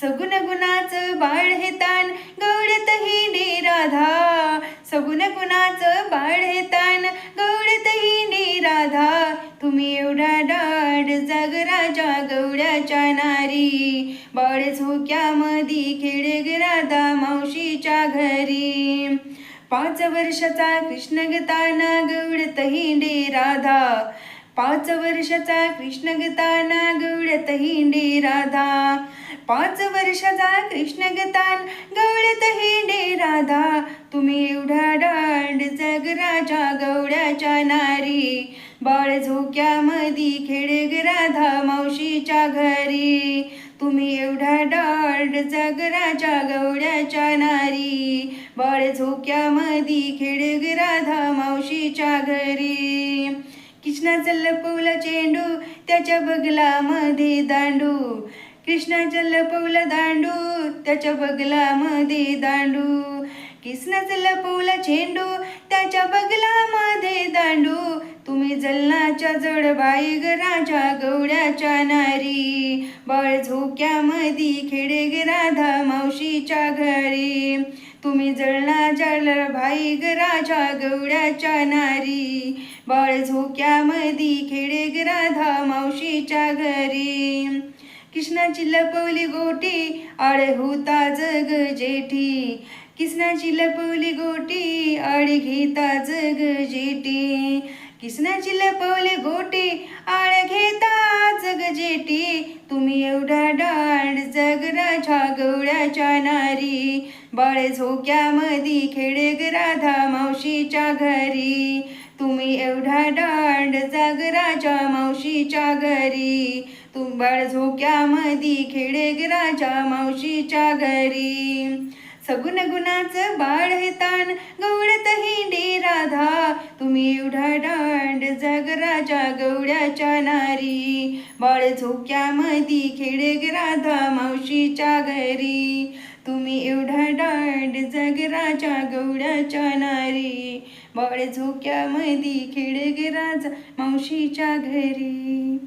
सगुण गुणाचं बाळ हे तान गवळत हिंडे राधा. सगुण गुणाचं बाळ हे तान गवळत हिंडे राधा. तुम्ही एवढा डाड जग राजा गवळ्याच्या नारी. बाळ झोक्यामधी खेळे ग राधा मावशीच्या घरी. 5 वर्षाचा कृष्ण गताना गवळत हिंडे राधा. 5 वर्षाचा कृष्ण गताना गवळत हिंडे राधा. 5 वर्षाचा कृष्ण गतान गवळत हिंडे राधा. तुम्ही एवढा डाड जग राजा गवळ्याच्या नारी. बाळ झोक्यामधी खेळे ग राधा मावशीच्या घरी. तुम्ही एवढा डाड जग राजा गवळ्याच्या नारी. बाळ झोक्यामधी खेळे ग राधा मावशीच्या घरी. कृष्णाचं लपवला चेंडू त्याच्या बगलामध्ये दांडू. कृष्णाचं लपवला दांडू त्याच्या बगलामध्ये दांडू. कृष्णाचं लपवला चेंडू त्याच्या बगलामध्ये दांडू. तुम्ही जलनाच्या जडबाई ग राजा गवळ्याच्या नारी. बाळ झोक्यामधी खेळे ग राधा मावशीच्या घरी. तुम्ही जळणाच्या भाई ग राजा गवळ्याच्या नारी. बाळ झोक्यामधी खेळे ग राधा मावशीच्या घरी. कृष्णाची लपवली गोटी आळ होता जग जेठी. कृष्णाची लपवली गोटी आळ घेता जग जेठी. कृष्णाची लपवली गोटी आळ घेता जग जेठी. तुम्ही एवढा डाड जग राजा गवळ्याच्या नारी. बाळ झोक्यामधी खेळे ग राधा मावशीच्या घरी. तुम्ही एवढा डाड जग राजा मावशीच्या घरी. बाळ झोक्यामधी खेळे ग राजा मावशीच्या घरी. सगुण गुणाचं बाळ हे तान गवळत हिंडे राधा. तुम्ही एवढा डाड जग राजा गवळ्याच्या नारी. बाळ झोक्यामधी खेळे ग राधा मावशीच्या घरी. तुम्ही एवढा डाड जग राजा गवळ्याच्या नारी. बाळ झोक्यामधी खेळे ग राजा मावशीच्या घरी.